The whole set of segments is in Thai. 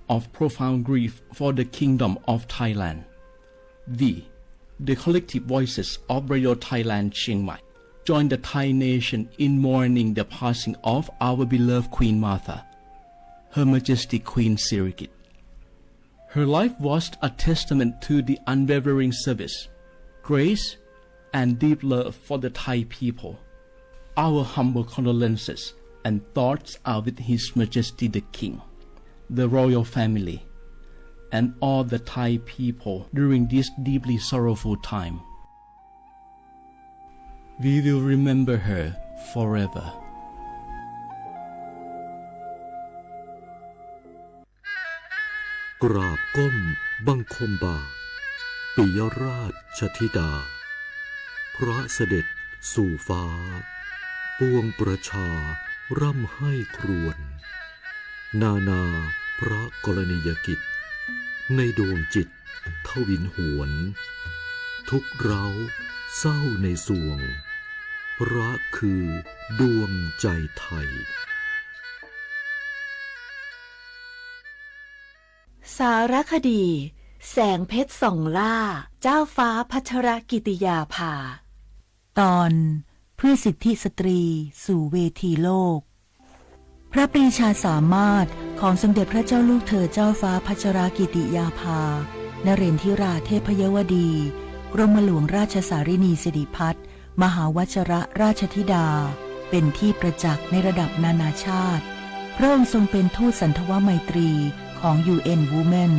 of profound grief for the Kingdom of Thailand. We, the collective voices of Radio Thailand Chiang Mai, join the Thai nation in mourning the passing of our beloved Queen Martha, Her Majesty Queen Sirikit. Her life was a testament to the unwavering service, grace, and deep love for the Thai people. Our humble condolences and thoughts are with His Majesty the King, the royal family, and all the Thai people during this deeply sorrowful time. We will remember her forever. กราบก้มบังคมบาทปิยราชธิดาพระเสด็จสู่ฟ้าปวงประชาร่ำให้ครวญนานาพระกรณียกิจในดวงจิตทวินหวนทุกเร้าเศร้าในสวงพระคือดวงใจไทยสารคดีแสงเพชรส่องล่าเจ้าฟ้าพัชรกิติยาภาตอนเพื่อสิทธิสตรีสู่เวทีโลกพระปรีชาสามารถของสมเด็จพระเจ้าลูกเธอเจ้าฟ้าพัชรกิติยาภานเรนทิราเทพยวดีกรมหลวงราชสารินีสิริพัฒน์มหาวชรราชธิดาเป็นที่ประจักษ์ในระดับนานาชาติพระองค์ทรงเป็นทูตสันทวไมตรีของ UN Women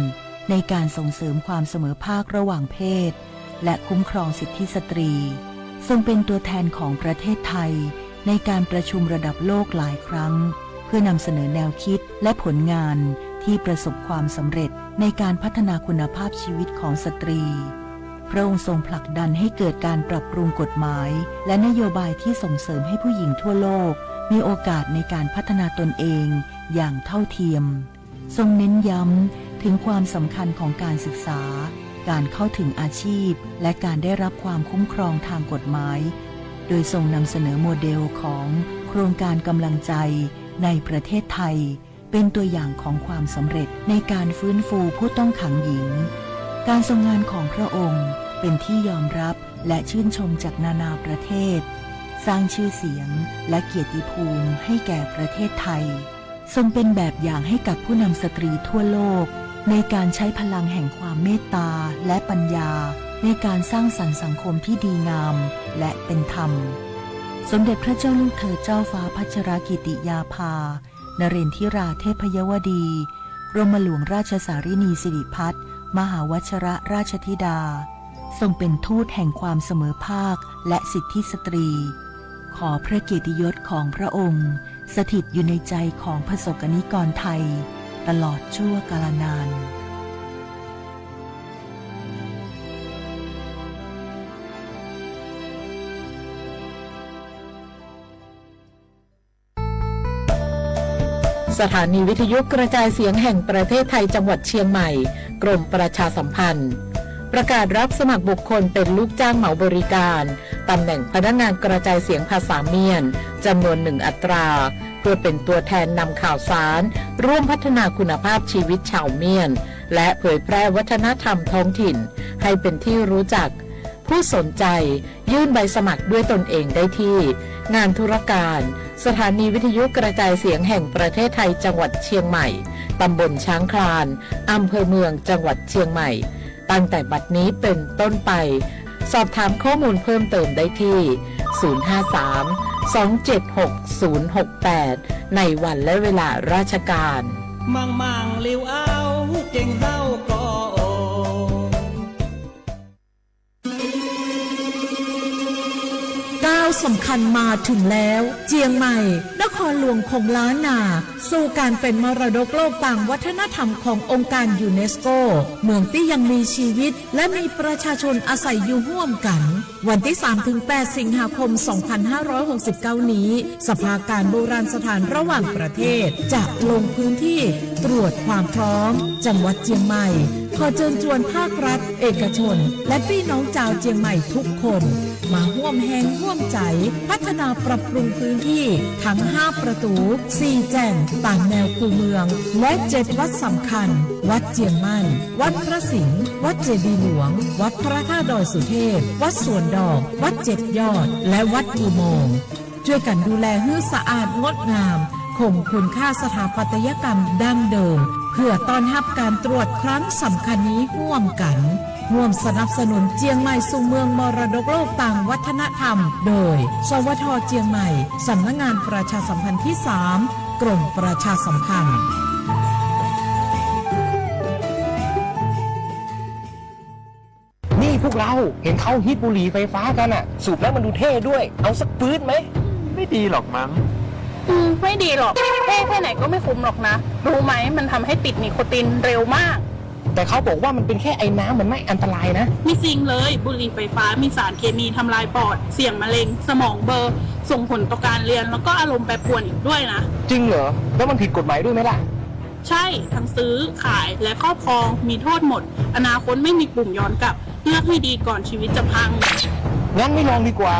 ในการส่งเสริมความเสมอภาคระหว่างเพศและคุ้มครองสิทธิสตรีทรงเป็นตัวแทนของประเทศไทยในการประชุมระดับโลกหลายครั้งเพื่อนำเสนอแนวคิดและผลงานที่ประสบความสำเร็จในการพัฒนาคุณภาพชีวิตของสตรีพระองค์ทรงผลักดันให้เกิดการปรับปรุงกฎหมายและนโยบายที่ส่งเสริมให้ผู้หญิงทั่วโลกมีโอกาสในการพัฒนาตนเองอย่างเท่าเทียมทรงเน้นย้ำถึงความสำคัญของการศึกษาการเข้าถึงอาชีพและการได้รับความคุ้มครองทางกฎหมายโดยทรงนำเสนอโมเดลของโครงการกำลังใจในประเทศไทยเป็นตัวอย่างของความสำเร็จในการฟื้นฟูผู้ต้องขังหญิงการทรงงานของพระองค์เป็นที่ยอมรับและชื่นชมจากนานาประเทศสร้างชื่อเสียงและเกียรติภูมิให้แก่ประเทศไทยทรงเป็นแบบอย่างให้กับผู้นำสตรีทั่วโลกในการใช้พลังแห่งความเมตตาและปัญญาในการสร้างสรรค์สังคมที่ดีงามและเป็นธรรมสมเด็จพระเจ้าลูกเธอเจ้าฟ้าพัชรกิติยาภานเรนทิราเทพยวดีกรมหลวงราชสารินีสิริพัฒน์มหาวชรราชธิดาทรงเป็นทูตแห่งความเสมอภาคและสิทธิสตรีขอพระเกียรติยศของพระองค์สถิตอยู่ในใจของประสบกนิกรไทยตลอดชั่วกาลนานสถานีวิทยุกระจายเสียงแห่งประเทศไทยจังหวัดเชียงใหม่กรมประชาสัมพันธ์ประกาศรับสมัครบุคคลเป็นลูกจ้างเหมาบริการตำแหน่งพนักงานกระจายเสียงภาษาเมียนจำนวน1อัตราเพื่อเป็นตัวแทนนำข่าวสารร่วมพัฒนาคุณภาพชีวิตชาวเมียนและเผยแพร่วัฒนธรรมท้องถิ่นให้เป็นที่รู้จักผู้สนใจยื่นใบสมัครด้วยตนเองได้ที่งานธุรการสถานีวิทยุกระจายเสียงแห่งประเทศไทยจังหวัดเชียงใหม่ตำบลช้างคลานอำเภอเมืองจังหวัดเชียงใหม่ตั้งแต่บัดนี้เป็นต้นไปสอบถามข้อมูลเพิ่มเติมได้ที่053-276-068ในวันและเวลาราชการมังเลี้ยวเอาเก่งเฮาก็ก้าวสำคัญมาถึงแล้วเจียงใหม่นครหลวงคงล้านนาสู่การเป็นมรดกโลกต่างวัฒนธรรมขององค์การยูเนสโกเมืองที่ยังมีชีวิตและมีประชาชนอาศัยอยู่ร่วมกันวันที่ 3-8 สิงหาคม 2569 นี้สภาการโบราณสถานระหว่างประเทศจะลงพื้นที่ตรวจความพร้อมจังหวัดเจียงใหม่ขอเชิญชวนภาครัฐเอกชนและพี่น้องชาวเจียงใหม่ทุกคนมาร่วมแรงร่วมใจ พัฒนาปรับปรุงพื้นที่ทั้ง 5 ประตู 4 แจ่งต่างแนวคูเมือง และ 7 วัดสำคัญ วัดเจียงมั่น วัดพระสิงห์วัดเจดีย์หลวง วัดพระธาตุดอยสุเทพ วัดสวนดอก วัดเจ็ดยอด และวัดอุโมงค์ช่วยกันดูแลให้สะอาดงดงามคงคุณค่าสถาปัตยกรรมดั้งเดิมเพื่อต้อนรับการตรวจครั้งสำคัญนี้ร่วมกันร่วมสนับสนุนเจียงใหม่สู่เมืองมรดกโลกต่างวัฒนธรรมโดยสวท.เจียงใหม่สำนักงานประชาสัมพันธ์ที่ 3 กรมประชาสัมพันธ์นี่พวกเราเห็นเขาฮิตบุหรี่ไฟฟ้ากันอะสูบแล้วมันดูเท่ด้วยเอาสักปื๊ดไหมไม่ดีหรอกมั้ง ไม่ดีหรอกเท่แค่ไหนก็ไม่คุ้มหรอกนะรู้ไหมมันทำให้ติดนิโคตินเร็วมากแต่เขาบอกว่ามันเป็นแค่ไอ้น้ำมันไม่อันตรายนะไม่จริงเลยบุหรี่ไฟฟ้ามีสารเคมีทำลายปอดเสี่ยงมะเร็งสมองเบลอส่งผลต่อการเรียนแล้วก็อารมณ์แปรปรวนอีกด้วยนะจริงเหรอแล้วมันผิดกฎหมายด้วยไหมล่ะใช่ทั้งซื้อขายและครอบครองมีโทษหมดอนาคตไม่มีปุ่มย้อนกลับเลือกให้ดีก่อนชีวิตจะพังงั้นไม่ลองดีกว่า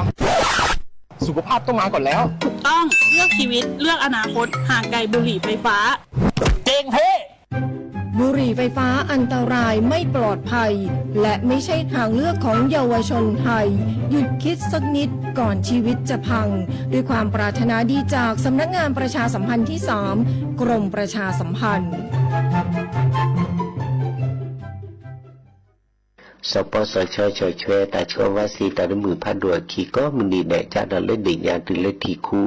สุขภาพต้องมาก่อนแล้วถูกต้องเลือกชีวิตเลือกอนาคตห่างไกลบุหรี่ไฟฟ้าเจ๋งเท่บุหรี่ไฟฟ้าอันตรายไม่ปลอดภัยและไม่ใช่ทางเลือกของเยาวชนไทยหยุดคิดสักนิดก่อนชีวิตจะพังด้วยความปรารถนาดีจากสำนักงานประชาสัมพันธ์ที่ 3 กรมประชาสัมพันธ์สปสชชช่วยแต่ช่วงว่าสีแต่มือพัดดัวขีก็มันดีแดกจัดดันเล่นดิ่งยานตื่นเล่นทีคู่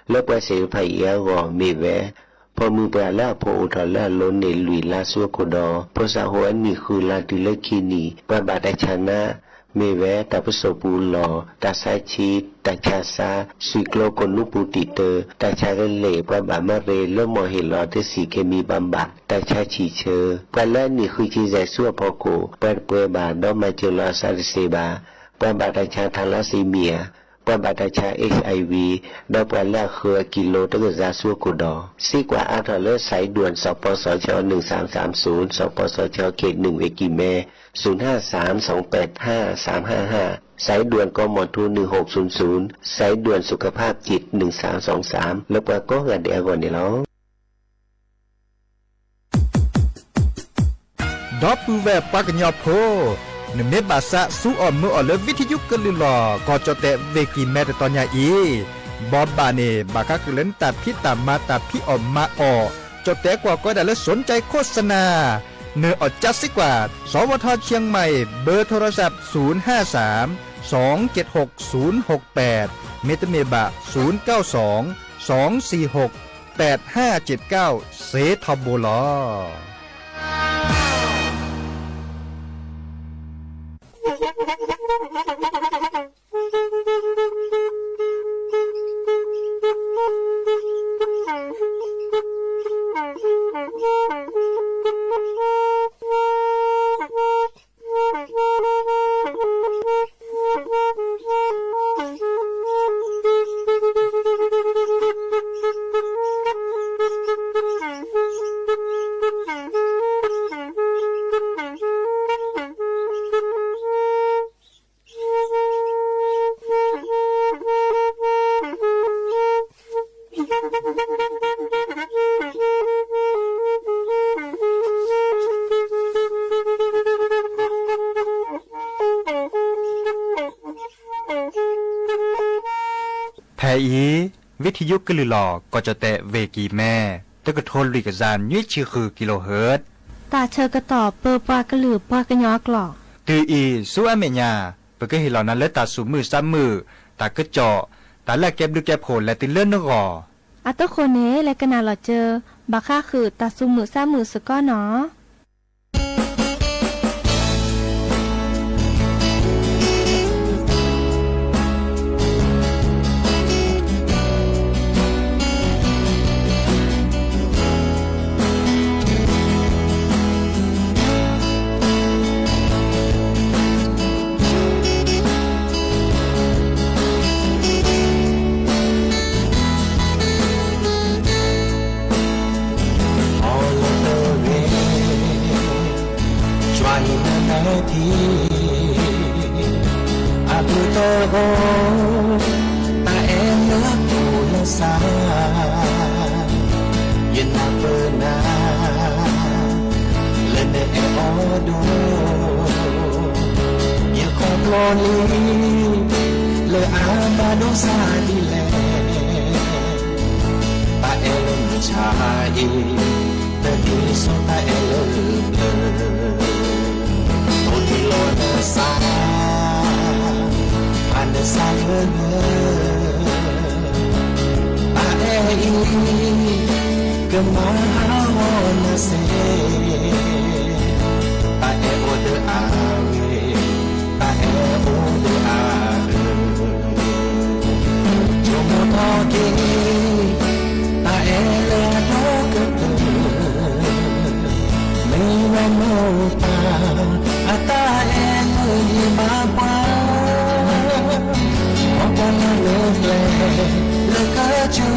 แล้วไปเสียภัยเยอะกว่ามีแวพอมือปลาแล้วพออุทธรแล้วล้นในลุยลาสัวโคดอพอสาหัวนี่คือลาตื่นเล่นขีนีปะบาดชนะมีแวแต่ประสบปูหล่อแต่สายชีแต่ชาซาสุกโลกนุปูติเตอแต่ชาเกเล่ปะบามาเรเริ่มมองเห็นหล่อที่สีเคมีบำบัดแต่ชาฉีเชอปะแล้วนี่คือชีใจสัวพอโกเปิดเปบาดอมาเจลาซาเซบาปะบาดชาทาลาซีเมียปะบาดชา HIV ดอกปะแล้วคือกิโลตะกะซาสัวโกดอซีกว่าอาทะเลสายด่วนสปสช1330สปสชเขต1เวกิเม0532855355สายด่วนกมท1600สายด่วนสุขภาพจิต1323แล้วก็กันเดียวก่อนนี่แล้วดอปูเวปากญอโพนเมบาสะสู้อ่อนมืออ่อนเลวิทยุกลือหลอก็จะแต่เวกีแม่ตอนยาอีบอบบาเนบากะกเล่นตัดพี่ตามมาตัดพี่ออกมาออจะแต่กว่าก็ได้แล้วสนใจโฆษณาเนื้ออดจัดสิกว่าสวทเชียงใหม่เบอร์โทรศัพท์053-276-068เมตรเมบะ092-246-8579เซทอโบลอวิทยุกลือหลอก็จะแตะเวกีแม่ตะกะโทนลิกซานยี่ชื่อคือกิโลเฮิรตซ์ตาเชอกระตอบเปอปากระลือปากระยอกหลอกตืออีสู้อเมญาเปก็เห็นเหล่านั้นและตาสูมือซ้ำมือตากระเจาะตาแลกเก็บดูแก็บโผล่และติเลื่อนนกออัตโคเนและกนาหลอเจอบาค่าคือตาสูมือซ้ำมือสก้อเนาะทีอาบุโตโกตา sa yen na pena lene e odo ye komloni le amado sa dile ta elon chai te di so ta elon o ti lo sa ane sa kemana se tak ode awe tak ode awe cuma toge tak ele doke mewanota ata ele mapa okana le kacu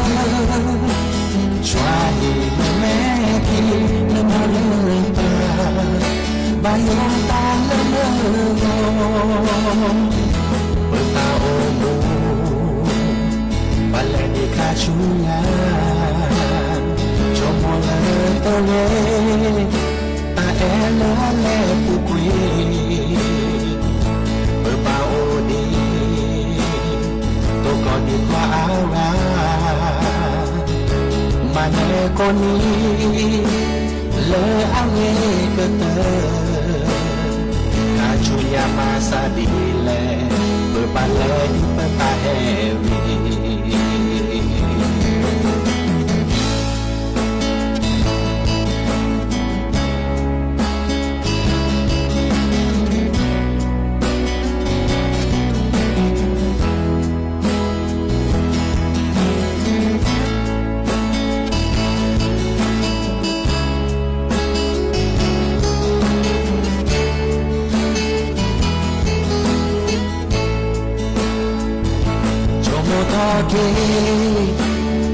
Try to make it no more by your time Bertahun Balai kacunya Cuma letole Tak elole pukui Berpaudi Toko di kuawa Mana koni le awe kete kacuya masa dile berbalai di peta hewi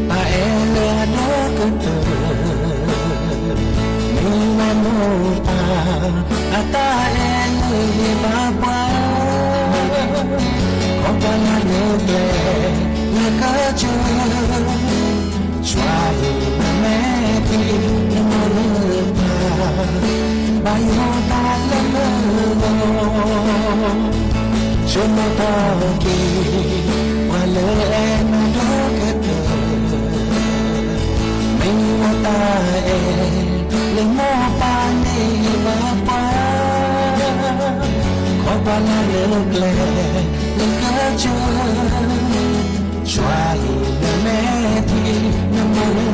ta ele no kete mewanota ata ele baba kopana neble nakajo try to make it no more bayota lelo cuma toki wale na dokete mewata le mo pani bapa kopala le kajo try to make it no more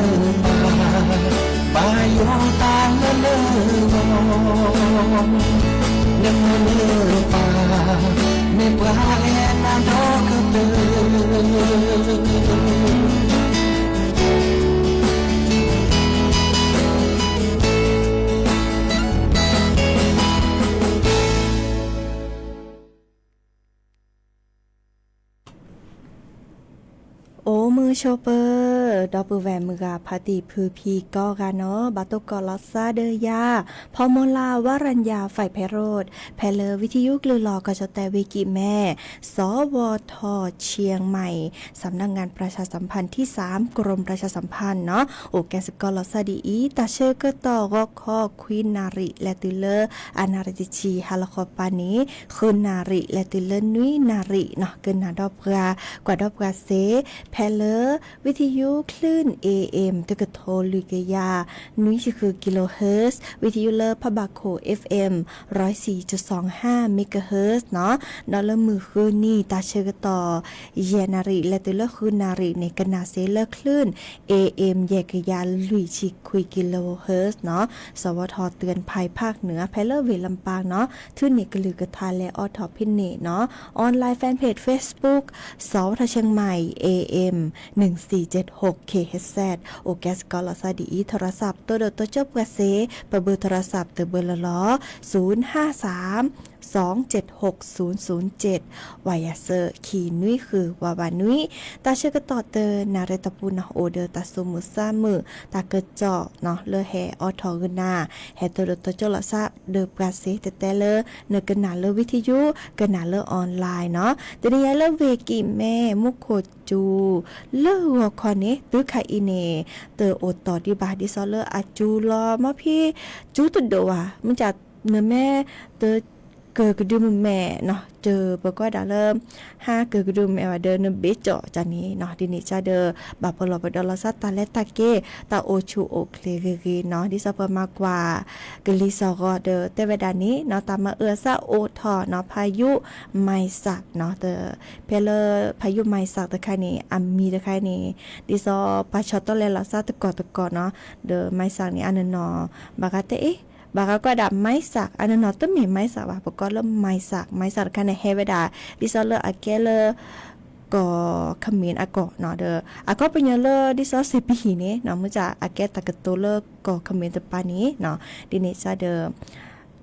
bayota lelo nemupa me prae na doketeโอ้มือโชเปอร์ดอปเปอร์แวมมือกาพาติพือพีก็กาเนาะบาตุกอลอซาเดยาพอมลาวรัญญาฝ่ายไพโรธแพเลวิทยุกลือลอกระจแต่วิกิแม่สวทเชียงใหม่สำนักงานประชาสัมพันธ์ที่3กรมประชาสัมพันธ์เนาะโอแกสกอลอซาดีอีตาเชอก็ต่อก็คอควีนนาริและติเลอร์อานาริจิฮาลคอปานีคืนนาริและติเลอร์นุยนาริเนาะเกินนาดอบกว่าดอบกาเซแพเลอร์วิทยุคลื่น AM ตะกะโทลุกยานุ้ยคือกิโลเฮิรตซ์วิทยุเลอร์พบาโค FM 104.25 เมกะเฮิรตซ์เนาะดอลลาร์มือคืนนี่ตาเชกต่อเยนาริและตุลคืนนาริในกนาเซเลอร์คลื่น AM แยกยาลุยชิคุยกิโลเฮิรตซ์เนาะสวทเตือนภัยภาคเหนือแพเลอร์เวลำปางเนาะทื่นนี่กะลือกะทาและออทอพินเนเนาะออนไลน์แฟนเพจ Facebook สวทเชียงใหม่ AM 1476 KHZ โอแกสกอลอซาดีโทรศัพท์ตัวเดตัวจบกระเซประเบอร์โทรศัพท์ตัวเบอร์ละล้อ053276007วายาเซอร์ขีนุ้ยคือวาวานุ้ยตาเชกต่อเตอนาเรตปูนะโอเดอตาซุมุซามือตาเกิดเจาะเนาะเลอแฮออทอกนาแฮตัวเดตัวจละซาเดอกระเซแต่เลอเนกนาเลอวิทยุกนาเลอออนไลน์เนาะแต่เนี่ยเลอเวกิแม่มุโคจ จูเลอหัวคอนี้ตื้อไข่อีเนเตอโอต่อดีบาดิซอเลออาจูรอมาพี่จูตุดโดว่ะมันจะเนื้อแม่เตอเกิดกระดุมแม่เนาะเจอปก็ดาเริ่ม5เกิดกระดุมแม่ว่าเดินเบจอจานี้เนาะดินี่จะเดอบาพลบดลซัตตาและตาเกตาโอชูโอเคเกเนาะดิซอเปมากกว่ากลิซอกอเดเตเวดานี้เนาะตามมาซาโอทอเนาะพายุไมสักเนาะเตเพลพายุไมสักตะไคนี่อัมมีตะไคนี่ดิซอปาชอตเลลาซาตะกอเนาะเดไมสักนี่อันเนาะบากาเตบางก็ดับไม้สักอันนั้นต้องมีไม้สักว่าปก็เริ่มไม้สักกันในเฮเวดาดิซอเลออาเกเลก็คอมเมนต์ก็เนาะเด้อก็เป็นเลอดิซอสิปีนี้เนาะมื้อจะอาเกตะกะโตเลก็คอมเมนต์ตะปานี้เนาะดินี่จะเด้อ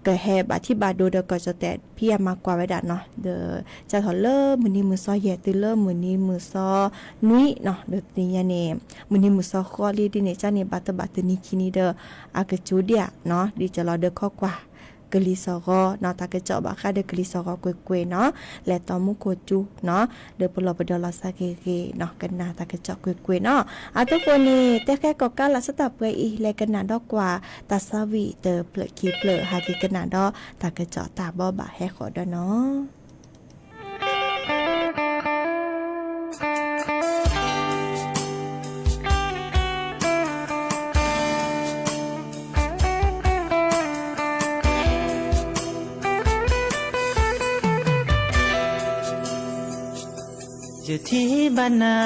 ก็แฮบอธิบายดูเด้อก็จะแต่พี่มากกว่าไว้ดัดเนาะเด้อจะถอเลอมื้อนี้มื้อซอแย่ติเลอมื้อนี้มื้อซอนุ้ยเนาะเด้อนี่ยานี่มื้อนี้มื้อซอคอลีดินี่จะนี่บัตนี่คินี่เด้ออากะจูเดียเนาะดิจะรอเด้อข้อกว่ากลิซอกอเนาะตากะเจาะบาคาเดกลิซอกอกวยๆเนาะและตอมุโคจูเนาะเดปลอปดอลาซาเกเกเนาะกันนาตากะเจาะกวยๆเนาะทุกคนนี่แต่แค่ก็กะละสตาเปอีและกันนาดอกกว่าตาซาวิเตอเปลคีเปลหากิกันนาดอตากะเจาะตาบ่บาแฮขอดอเนาะอยู่ที่บ้านนา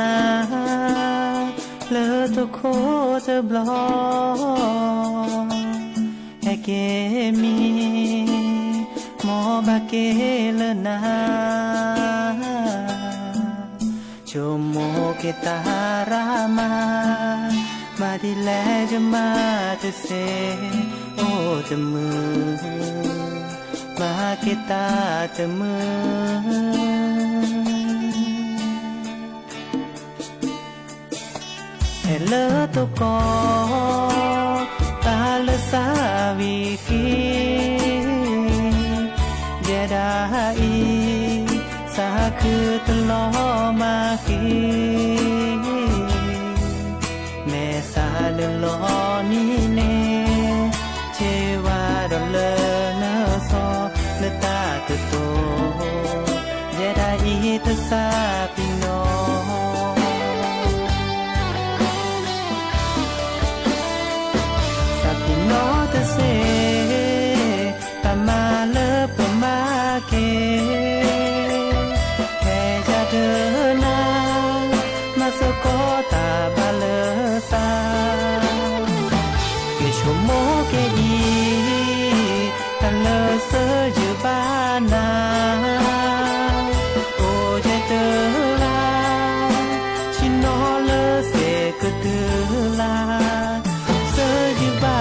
เลอตุโคเธอบลอแฮเกมีหมอบาเกเลนาโชโมเกตารามาดิแลจะมาเตเซโอเตมือมาเกตาเตมือเลอตุกอตาเลสาวิคีเยดาอีสาคือตลอมาคีแม่สาเลลอนี่เนเชวาดอเลเนซอเลตาตโตเยดาอีตสาปิโนเซตามาเลปมาเกแค่จะเดินนามาสกอตาบาเลซาเกชโมเกอีตาเลเซยูบานาโอเจเตลาชิโนเลเซกเตลาเซยูบา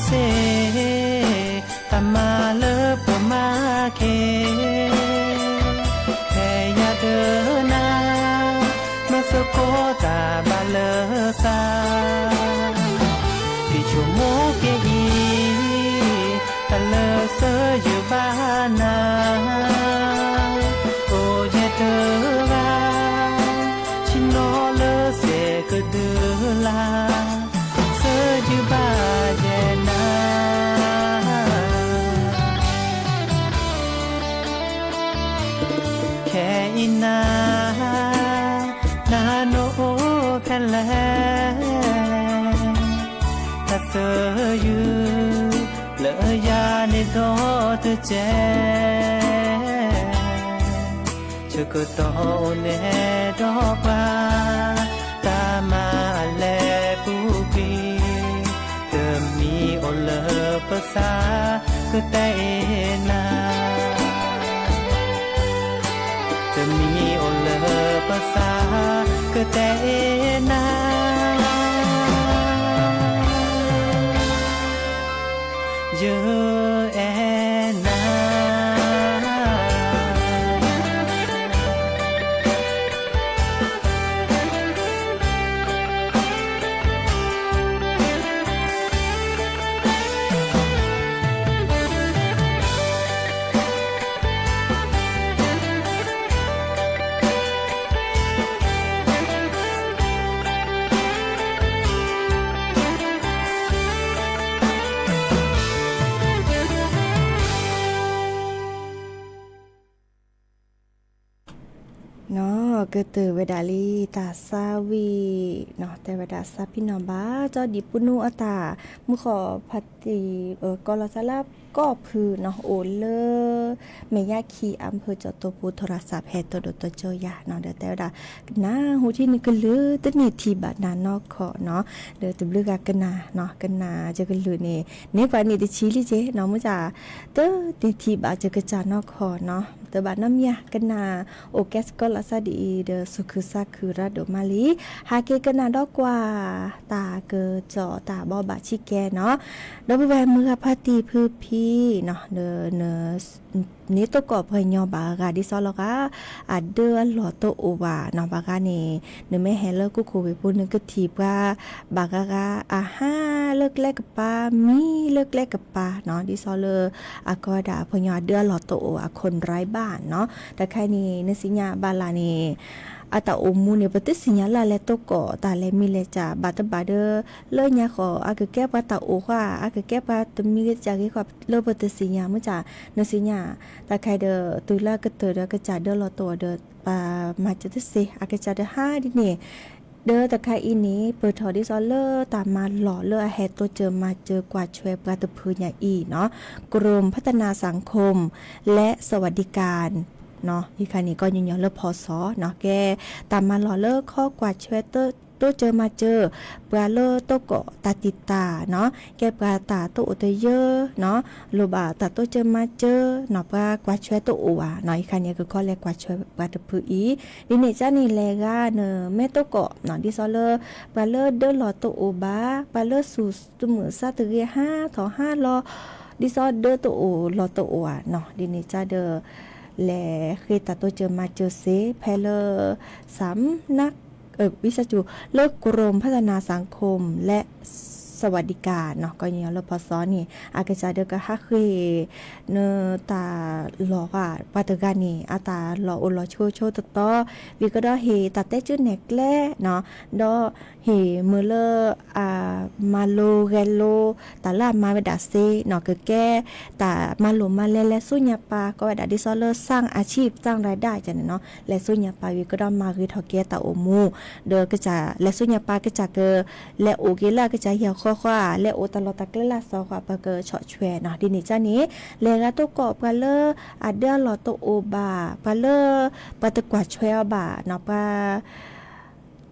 เซตามาเลปมาเคแค่อยากเดินนามาสกอตาบาเลซาที่ชั่วโมงเกอีตาเลเซอยู่บ้านนาโอเจเตลาชิโนเลเซก็เดือลาเซอยู่บ้านแค่อินานาโนแค่แลถ้าเธออยู่เลอยาในดอเธอแจเธอก็ต่อเนดอกว่าตามาแลปูปีเธอมีโอเลภาษาก็แต่นาจะมีโอเลภาษา ก็แต่นาเยอะแอนาเนาะก็เตอเวดาลีตาซาวีเนาะแต่เวดาซาพี่น้องบ้าเจ้าดิปุนูอตามุขอพัตติกอลซาลาก็พือเนาะโอเลเมยาคีอำเภอจตปูโทรศัพท์แฮตโดตเจอยาเนาะเดแต่เวดานาหูที่นี่ก็ลือตนี่ทีบาดนานอกขอเนาะเดตบลือกกันนาเนาะกันนาจะกันลือนี่เนปานี่ติชีลิเจเนาะมุจาเตติทีบาจะกะจานอกขอเนาะเตบาน้ำยากันนาโอแกสก็ลาซาดีเดสุคือซาคือราโดมาลีฮาเกกันนาดอกกว่าตาเกอจอตาบอบาชิแกเนาะดอกแวมือพาตีพือพีเนาะเนนี่ตกอบพยอบากาดิซอลกาอาเดือหลอโตโอวาเนาะบากานี่เนไม่แฮเลกูคูไปพูดนึงก็ทีว่าบากากาอาห้าเลิกแลกกับปามีเลิกแลกกับปาเนาะดิซอเลอากอดาพยอเดือหลอโตโออาคนไร้บ้านเนาะแต่ใครนี่นสิญาบาลานี่อาตาอมูเนี่ยปฏิสิญญาลาเลโตโกตาเลมิเลจาบาตบาเดเลญาขออากแก้ปาตาโอว่าอากแก้ปาตมีจากีกว่าเลปฏิสิญญาเมื่อจานสิญญาตาใครเดตุลากเตอเดกจาเดลอโตเดปามาจตเสอากจาเดห้าดิเนเดอตะไคอีนี้เปิดถอดิซอเลอร์ตามมาหล่อเลอแฮตัวเจอมาเจอกว่าช่วยปลาตะพือใหญ่อีเนาะกรมพัฒนาสังคมและสวัสดิการเนาะอีกนี้ก็ยืนยันเลิกพอสอเนาะแกตามมาหล่อเลิกข้อกว่าช่วยตัวเจอมาเจอปลาเลอตัวเกาะตาติตาเนาะแกปลาตาตัวอุตเยอะเนาะโลบาตาตัวเจอมาเจอเนาะปลากว่าช่วยตัวอัวเนาะอีกนี้ก็ข้อแรกกว่าช่วยปลาตะพืออีดิเนจ้านี่แลกาเนแม่ตัวเกาะเนาะดิซอเลอปลาเลอเดอหล่อตัวโอบาปลาเลอสู่ตัวมือซาตะเกีย5ถอ5ลอดิซอเดอตัวโอหล่อตัวอัวเนาะดิเนจ้าเดอและคือตัดตัวเจอมาเจอเซเพลสำนักวิชาจูเลิกกรมพัฒนาสังคมและสวัสดิการเนาะก็อย่างเราพอซ้อนนี่อากาศเดก็ฮักคือเนตาหลอกอ่ะปัตตานีอาตาหลอกอุลโชตต่อวิก็ดอเฮตัดแต่จุดแหนกแลเนาะดอเฮมือเลมาโลเกโลตาลามาเวดาเซเนาะก็แก้ตามาโลมาและสุญญาปาก็เวดาดิซอเลอร์สร้างอาชีพสร้างรายได้จังเนาะและสุญญาปาวิก็ดอมาคือทอเกตาโอมูเดอก็จะและสุญญาปาก็จะเกและโอเกลาก็จะเหี่ยวข้อและโอตลอดตะเกลาซอค่ะปะเกอเฉาะแชวเนาะดินี่จ้านี้เลกาโตกอบปะเลออาเดอลอโตโอบาปะเลอปะตะกวาแชวบาเนาะปะ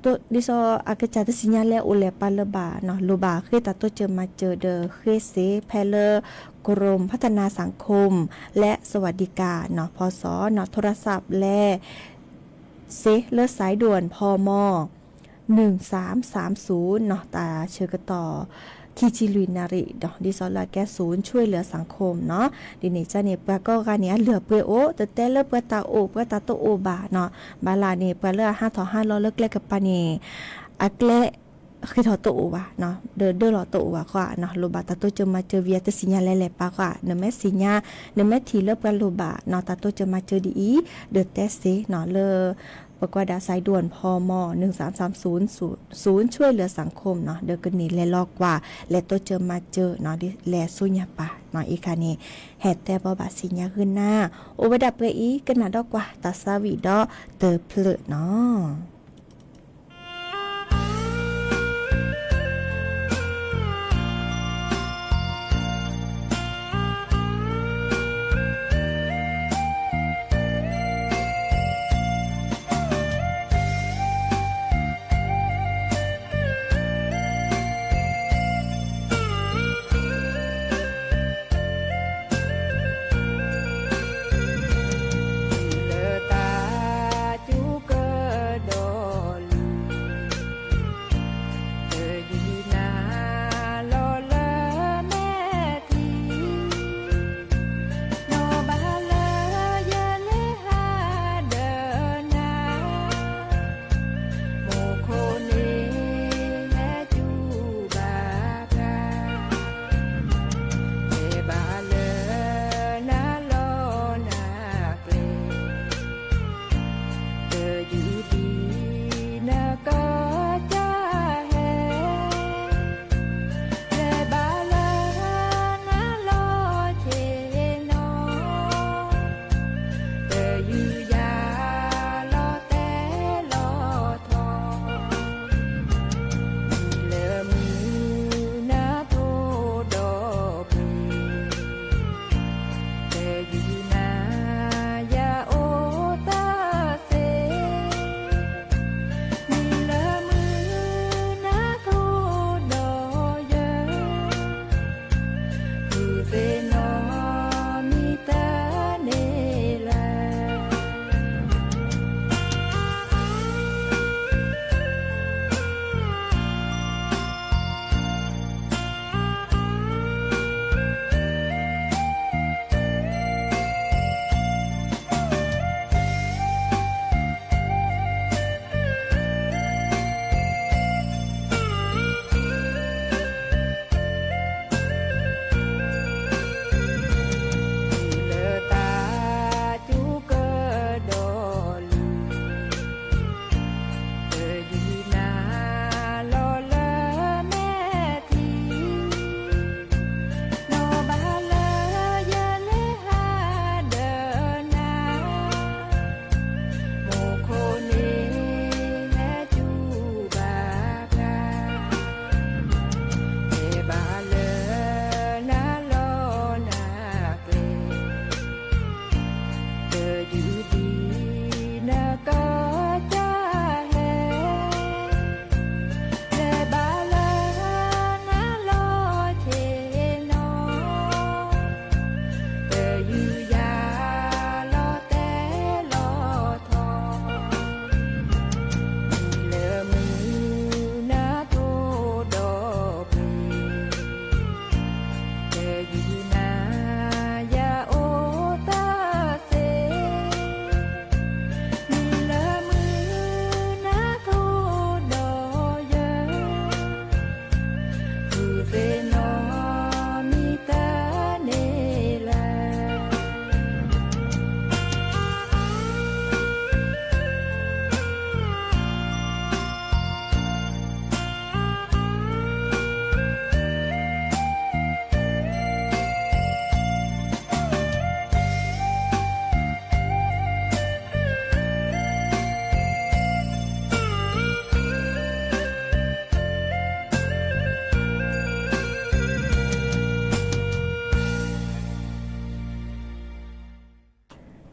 ตัวดิซออากาศจะสัญญาและโอเลปะเลบาเนาะโลบาคือตาตัวเจอมาเจอเดอคือเซเพลกรมพัฒนาสังคมและสวัสดิการเนาะพศเนาะโทรศัพท์และเซเลอสายด่วนพม1330เนาะตาเชื่อกต่อคิจิลุยนาริเนาะดิซอลาแกศูนย์ช่วยเหลือสังคมเนาะดินี่จ้าเนี่ยปะก็การเนี้ยเหลือเปโอแต่เลิกเปตาโอเปตาโตโอบาเนาะบาลานี่เปเลือ5ต่อ5เลิกแลกกับปานี่อักเลคือถอโตโอวะเนาะเดอหลอโตโอวะก็เนาะโลบาตาโตเจอมาเจอเวียตสิญญาแลปะก็เนแม่สิญญาเนแม่ทีเลิกกันโลบาเนาะตาโตเจอมาเจอดีเดอเตสเซเนาะเลปกวดาสายด่วนพม1330ช่วยเหลือสังคมเนาะเดอกนีและลอกว่าและตัวเจอมาเจอเนาะแลสุญญาปาเนาะอีกค่ะนี่แฮดแต่บ่บาสิญญาขึ้นหน้าโอวดับเปอีกันน่ะดอกว่าตาซาวิดอเตอเพลเนาะJuga do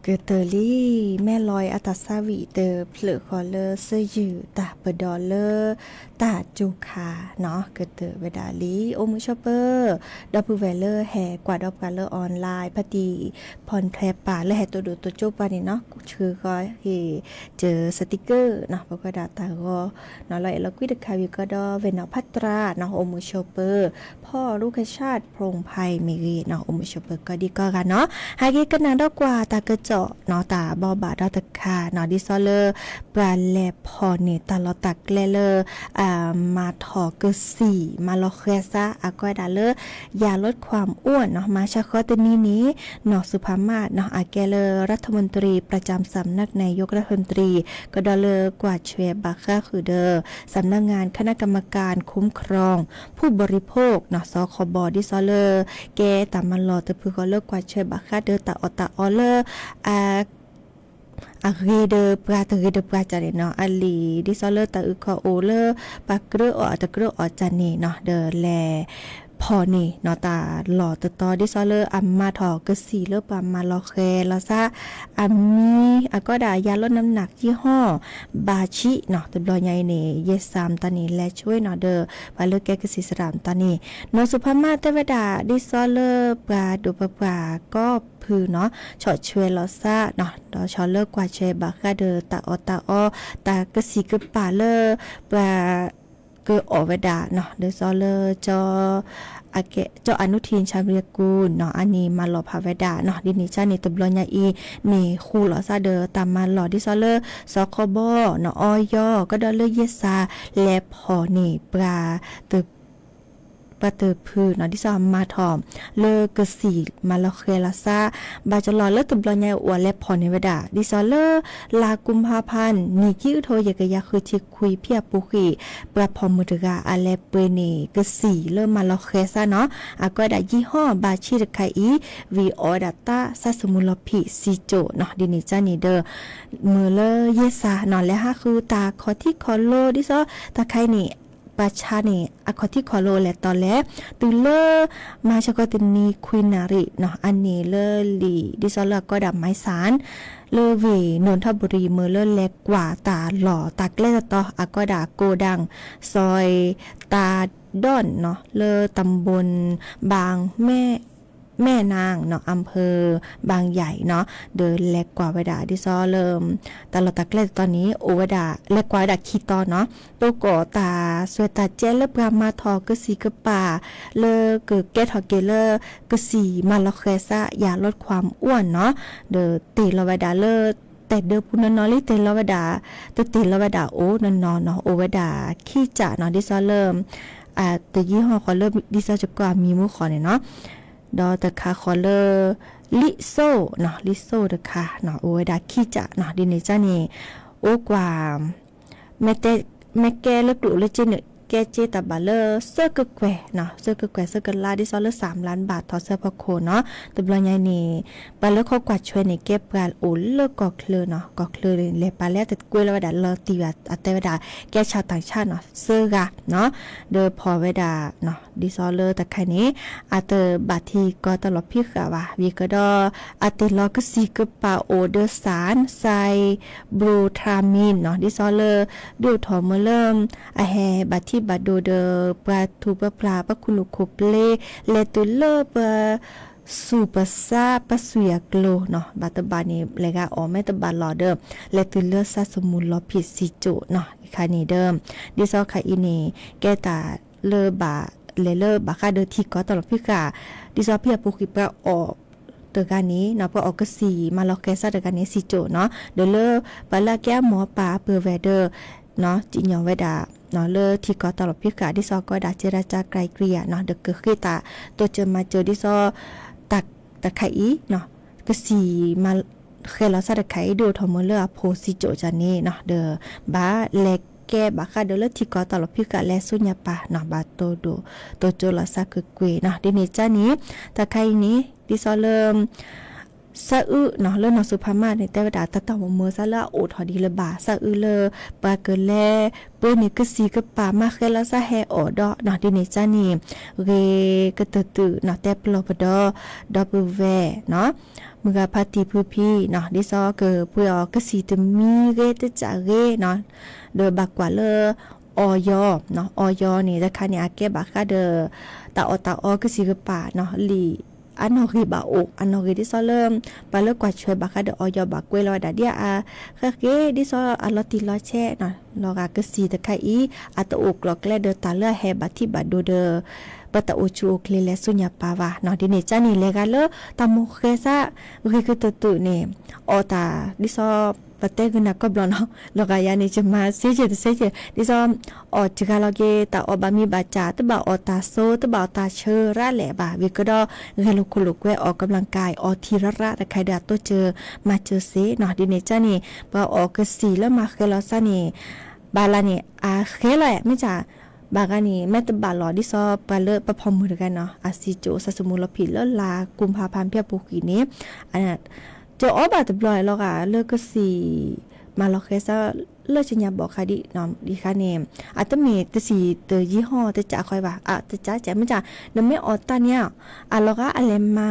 เกิดเตอรี่แม่ลอยอัตสาวีเตอเพลคอเลอร์เซยือตาเปดอลเลอร์ตาจูคาเนาะเกิดเตอเวดาลีโอมือชอปเปอร์ดอปเวลเลอร์แห่กว่าดอปกันเลอร์ออนไลน์พอดีพรแพรป่าและแห่ตัวดูตัวจุปานี่เนาะชื่อก็เฮเจอสติกเกอร์เนาะปก็ดาตาก็เนาะแล้วกุยเดคาวิก็ดอเวนพัตราเนาะโอมือชอปเปอร์พ่อลูกชาติพงไพมีเนาะโอมือชอปเปอร์ก็ดีก็กันเนาะหาเกกันนางดอกกว่าตากระเจาะเนาะตาบอบาดอตะคาเนาะดิซอเลอร์ปลาแลพอนี่ตาลอตักเลเลอมาถอเกสีมาลอเคซาอากอยดาเลอยาลดความอ้วนเนาะมาชะคอตนี้เนาะสุภามาศเนาะอาแกเลอรัฐมนตรีประจำสำนักนายกรัฐมนตรีก็ดอเลอกว่าเชวบักค่าคือเดอสำนักงานคณะกรรมการคุ้มครองผู้บริโภคเนาะสคบดิซอเลอร์แกตามมันรอตะพือก็เลิกกว่าเชวบักค่าเดอตาอตาออเลอร์เรเดปราจาเนาะอลีดิซอเลอร์ตาอึคอโอเลอร์ปากเกรอตะเกรอจานีเนาะเดอแลพอนี่เนาะตาหล่อตอดิซอเลอร์อัมมาถอกสีเลอปามาลอแคลาซาอัมมีก็ดายาลดน้ำหนักยี่ห้อบาชิเนาะตบลอยใหญ่นี่เยสามตานี่และช่วยเนาะเดอปาเลแกกสีสรามตานี่โนสุภามาเตวดาดิซอเลอร์ปลาดูปลาก็คือเนาะชอช่วยลอซาเนาะดอชอเลิกกว่าเชบาคาเดอตาอตากะสีกะปาเลอปลาเกออเวดาเนาะเดซอเลอร์จออาเกจออนุทินชาญวิรกูลเนาะอันนี้มาหล่อพาเวดาเนาะดินิชานี่ตบลอยอีนี่คู่หล่อซาเดอตามมาหล่อดิซอเลอร์สคบเนาะอยก็ดอเลอร์เยซาและพอนี่ปลาตึปะเตอพือเนาะที่ซอมมาถอมเลอกสีมาลอเคลาซาบาจะรอเลตบลอญอวและพอในเวดาดิซอเลลากุมภาพันธ์นี่คิวโทยกะยาคือที่คุยเพียปุขีปลาพอมุตกาอาเลเปเนกสีเลมาลอเคซาเนาะก็ได้ยี่ห้อบาชิรคาอีวีออดัตตาซาสมุลพิซิโจเนาะดินิจานีเดอมือเลเยซาเนาะและ5คือตาคอที่คอโลดิซอตาไคนี่ปาชานี่อคอที่คอโลและตอนแลตุเลมาชกตินีควินาริเนาะอันนี้เลลีดิซอลก็ดับไม้สารเลเวนนทบุรีเมอเลเล็กกว่าตาหล่อตาเกลต่อก็ดาโกดังซอยตาด้อนเนาะเลตำบลบางแม่นางเนาะอำเภอบางใหญ่เนาะเดินเล็กกว่าเวดาดิซอเริ่มตลอดตะเกล็ดตอนนี้โอเวดาเล็กกว่าดาคีตอเนาะโตโกตาสวยตาเจเลปรามาทอกสีกป่าเลเกิดแกทอเกเลกสีมาลอเคซะอย่าลดความอ้วนเนาะเดอตีลเวดาเลแต่เดิมพุนนอลิเตลวดาตติลวดาโอนนอเนาะโอเวดาขี้จะเนาะดิซอเริ่มแต่ยี่ห้อขอเริ่มดิซอจะกว่ามีมือขอเนี่ยเนาะดอตะคาคอเลอร์ลิโซเนาะลิโซตะคาเนาะโอเวดาขี้จะเนาะดิเนจานี่โอกว่าแม่แกเลิกดูเลยจิเนแกเจตาบาเลอร์เสื้อกแกวเนาะเสื้อกแกวเสื้อกลาดิซอเลอร์3 ล้านบาททอเสื้อพอโคเนาะตบลอยนี่ปาเลอร์เขากวาดช่วยในเก็บกาโอเลิกกอเคลเนาะกอเคลเลยปาแล้วแต่กล้วยแล้วดาเลอตีว่าอัตเวดาแกชาวต่างชาติเนาะเสื้อกะเนาะเดอพอเวดาเนาะดิซอเลอร์แต่ใครนี้อาเตบาทีก็ตลอดพี่ค่ะว่าวีก็ดออาเตลอกซีกปาโอเดอสารไซบรูทรามินเนาะดิซอเลอร์ดูถอมเริ่มอะแฮบาทีบาโดเดปลาทูปปลาปะคุลุโคเปเลเลตุเลปสูปซาปะสุยกโลเนาะบาตบานี่เลกาออแม่ตบาลอเดิมเลตุเลซาสมุลลอผิดสิโจเนาะค่ะนี่เดิมดิซอค่ะอีนี่แกตาเลบาเลบาคาเดที่ก็ตลอดพี่กาดิซอพี่ปุกิปะออกเตการนี้เนาะพอออกก็สีมาลอแกซาเตการนี้สิโจเนาะเดเลปาลาแก้หมอปาเปอร์เวเดอร์เนาะจิญองเวดาเนาะเลที่ก็ตลอดพิกาดิซอก็ดาเจรจาไกลเกลี่ยเนาะเด็กเกิดขึ้นตาตัวเจอมาเจอดิซอตะไคอีเนาะก็สีมาเคยเราซาตะไคดูทอมเลอโพซิโจจานี่เนาะเดอบาเล็กแกบาคาเดลที่ก็ตลอดพิกาและสุญญาปาเนาะบาโตโดโตโจลาซาคือเกวเนาะดิเนจานี้ตะไคนี้ดิซอเริ่ม ซะอึเนาะเรื่องนอสุภามาในแต่เวลาตะตอมมือซะละโอทอดีละบาซะอึเลปาเกแลเปิ้นนี่ก็สีก็ปามาเคละซะแฮออดอเนาะดิเนจานี่เรก็ตือเนาะแต่ปลอบดอดอบูเวเนาะมึงก็พาติผู้พี่เนาะดิซอเกผู้ออก็สีตมีเรตจะเรเนาะเดบักกว่าเลออยเนาะออยนี่ราคาเนี่ยแก้บักค่าเดตาออก็สีก็ปาเนาะลีอันนอรีบาอกอันนอรีดิซอเริ่มปาเลิกกว่าช่วยบักค่ะเดออยบักกวยลอยดาเดียค่ะเกดิซออันลอติลอแช่เนาะลอกากสีตะไคอีอัตอกลอกแลเดอตาเลือแฮบัติบัดโดเดปะตะโอชูเคลเลสุญญาปาวาเนาะดิเนจานี่เลกาเลตามโมเคซารีคือตุเนี่ยออตาดิซอปะเตกนะก็บลเนาะลอกายานี่จะมาเซเจดิซออจิกาลอเกตาอบามีบาจาตะบาออตาโซตะบาตาเชอระแหละบาวิกดอเฮโลคุลุกเวออกกำลังกายออทีระตะไคดาโตเจอมาเจอเซเนาะดิเนจานี่ปาออกกสีแล้วมาเคลอซานี่บาลานี่เคลแหละไม่จ่าบากานี่แม่ตบาลอดิซอปาเลปะพอมือกันเนาะอาซิโจซาสมุลผิดแล้วลากุมภาพันธ์เพียปูกีนี้อันนั้นเจออบาตบลอยแล้วก็เลิกก็สีมาลอเคซาเลิกชัญญาบอกค่ะดิน้องดิค่ะเนี่ยอาจจะมีแต่สีเตอยี่ห้อแต่จ่าคอยว่าแต่จ่าแจ๋ไม่จ่าเนไม่ออตาเนี่ยแล้วก็อะไรมา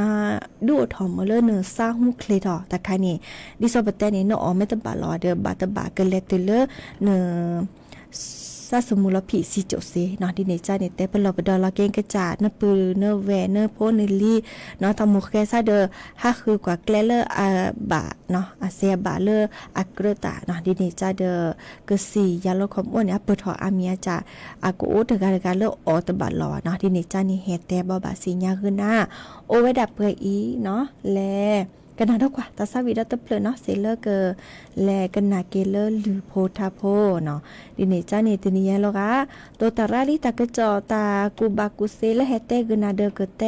ดูถอมมาเลยเนื้อซาหุ้มเคลดอแต่ค่ะนี่ดิซอปแต่เนี่ยเนาะไม่ตบาลอเดอบาตบาเกเลตเลเนื้อซาสมุลผีสีโจเซเนาะดิเนจาเนี่ยแต่เป็นเราไปดอลเกงกระจาดเนื้อปืนเนื้อแหวนเนื้อโพเนื้อลีเนาะทำมุกแค่ซาเดอห้าคือกว่าแกลเลอร์บะเนาะเซียบะเลออักเรตาเนาะดิเนจาเดอกสียาลดความอ้วนเนี่ยเปิดถออาเมียจาอากูอุตการเลอออตบะลอเนาะดิเนจานี่เฮแต่บ่บะสีญาขึ้นหน้าโอไว้ดับเปอีเนาะแลกันนาดกว่าตาซาวิดาตะเพลเนาะเซเลอร์เกแลกันนาเกเลอร์หรือโพทาโพเนาะดิเนจานี่ติเนียโลกาโตตาราลิตากะจอตากูบากุเซเลเฮเตกันนาเดเกเต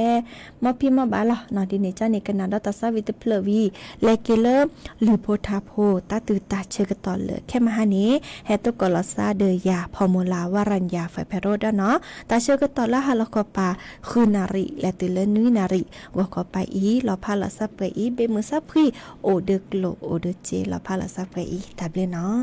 มอพิมบาลาเนาะดิเนจานี่กันนาดตาซาวิตะเพลวีแลเกเลอร์หรือโพทาโพตาตือตาเชกตอเลยแค่มาหานี้เฮตกอลซาเดยาพอมูลาวารัญญาไฟเพโรดเนาะตาเชกตอละฮาลกปาคือนาริและติเลนุยนาริวกไปอีลอพาลาซาเปอีเบมือซับพรีโอเดกโลโอเดเจลาพาลาซับไปอีตับเลยเนาะ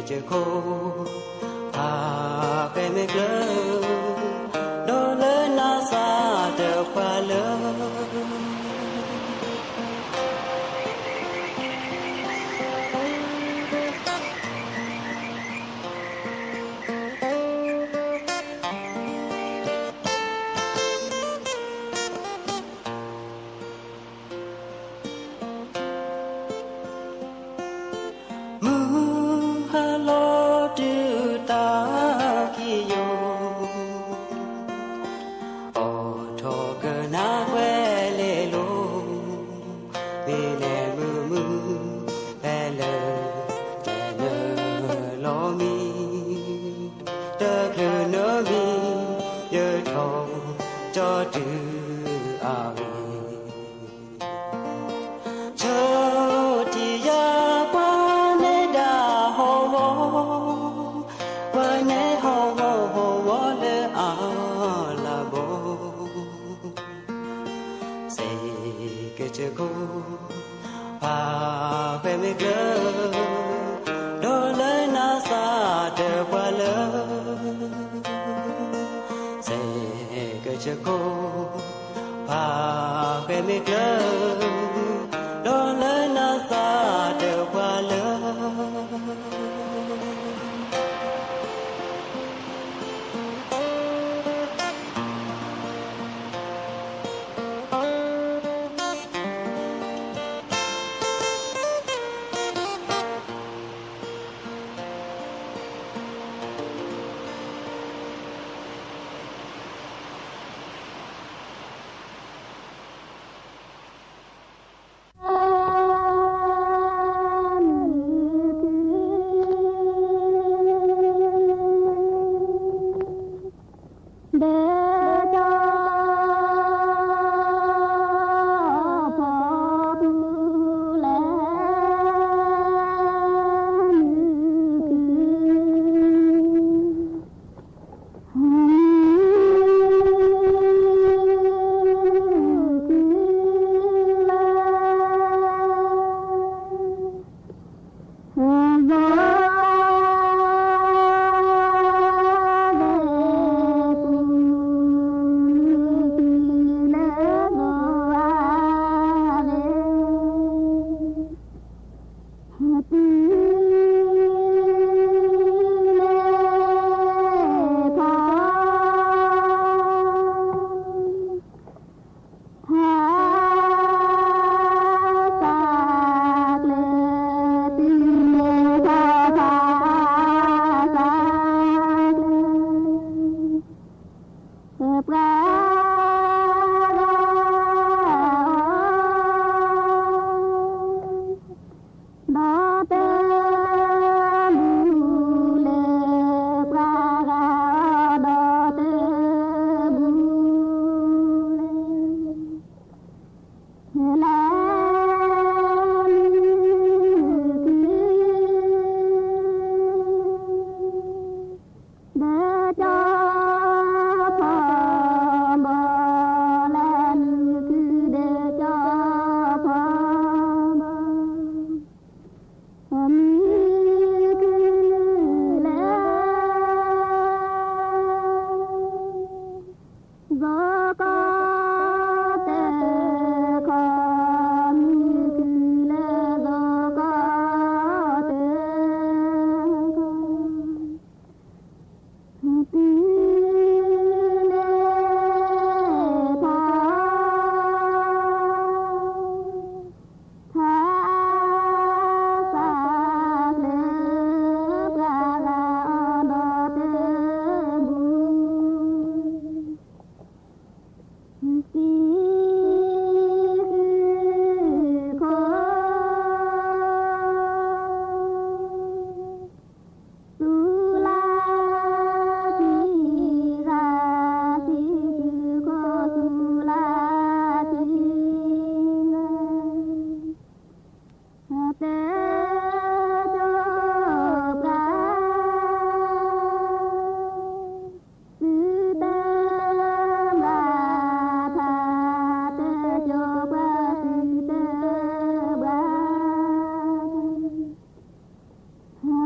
จะโคพาไปไม่เกลอโดนเลยน่าซาเดือดกว่าเลยจะกูพาไปไม่เกลอโดนเลยน่าซาเดือดกว่าเลยเสกจะกูพาไปไม่เกลอโดนเลยน่าซาเดือดกว่าเลย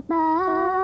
Bye.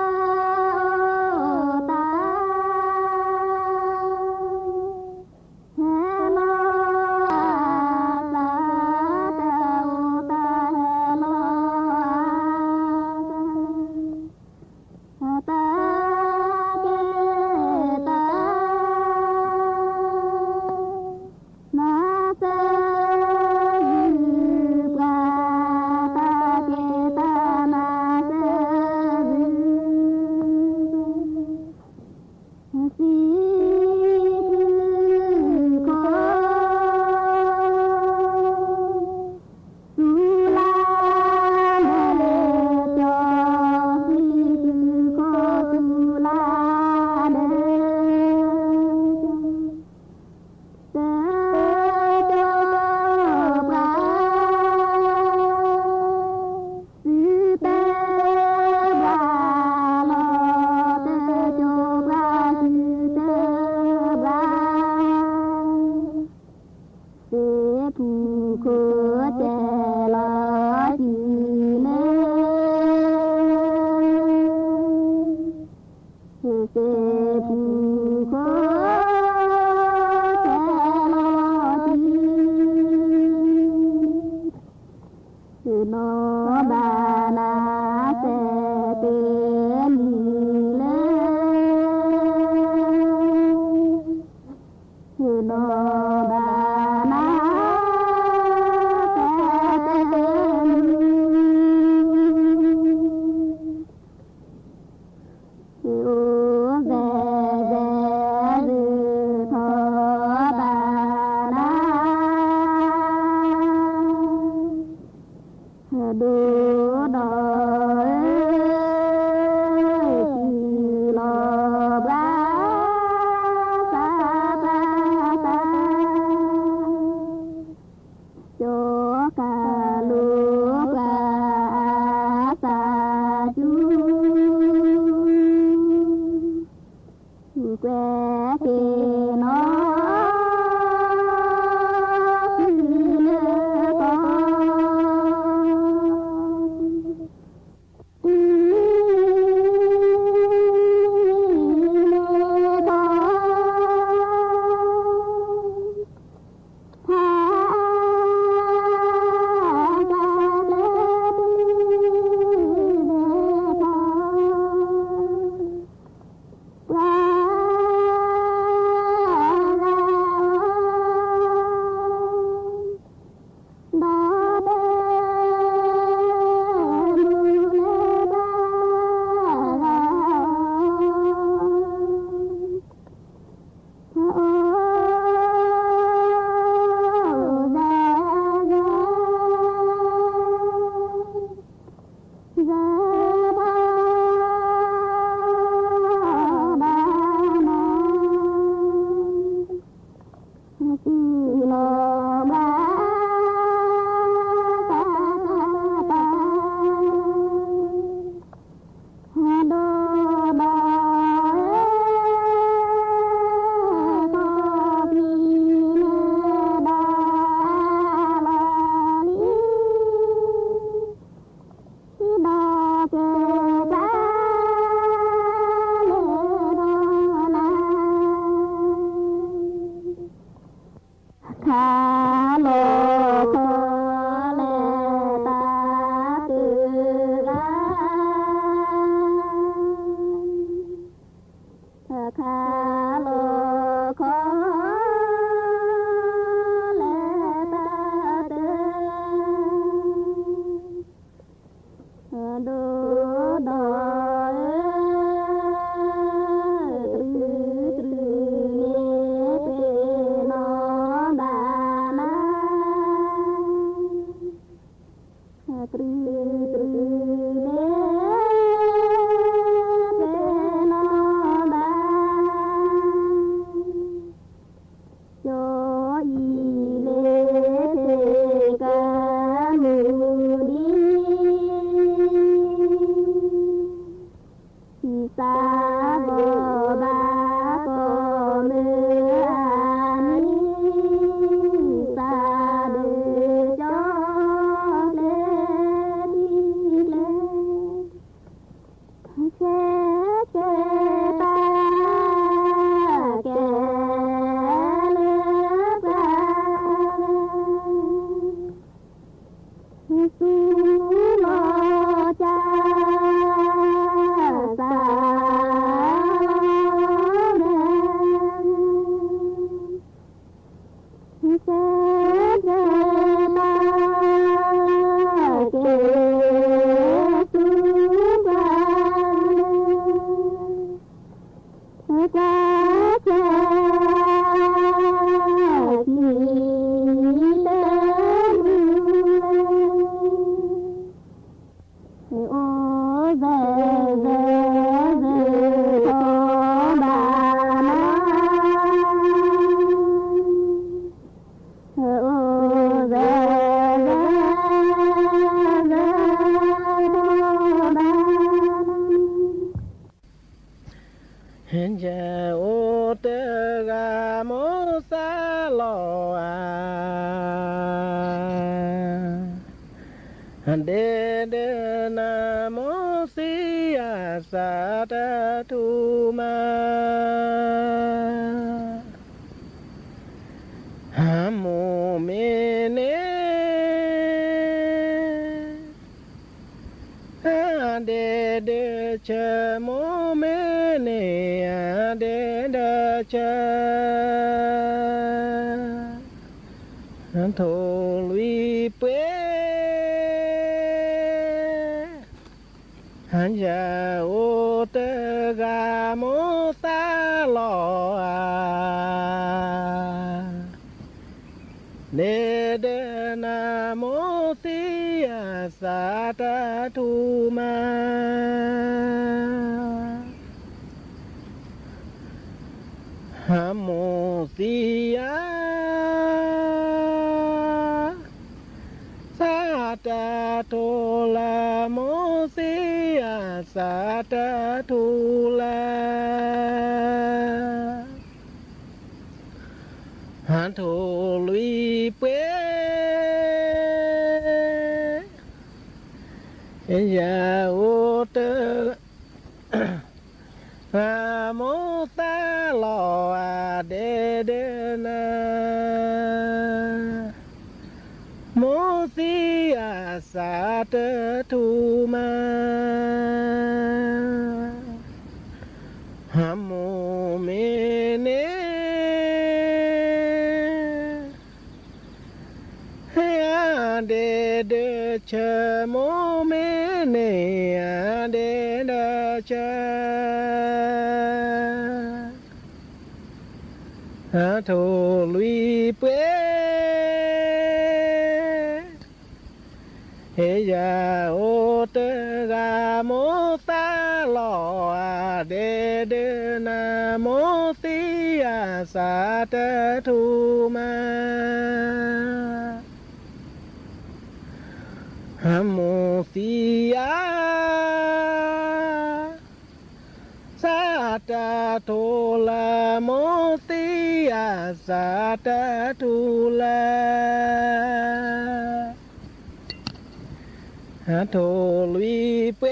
เดเดนะโมสิอาสาตะทุมาหาโมเมเน เดเดเชโมเมเนเดเดเชโทลุยเปหันยาโอเตกาโมตาลอเนเดนาโมติอาสาตาทูมาหาโมติอาสาตาโทลาโมติอาสาตาทูลาหันโทลุยเปยาโอเตอาโมตาลอเดเดนาโมติอาสาเตทูมาหาโมเมเนเดเดเชโมเมเนเดเดเชโทลุยเปเฮยาโอเตกาโมตาลอเดเดนาโมติอาสาเตทูมาหาโมติอาสาตาโทลาโมติอาสาตาทูลาหาโทลุยเป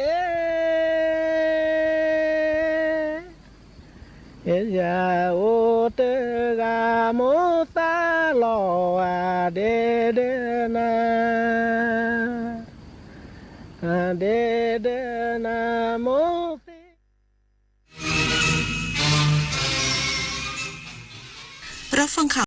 เอยาโอเตกาโมตาลอเดเดนาเดเดนาโมติ รับฟังข่าว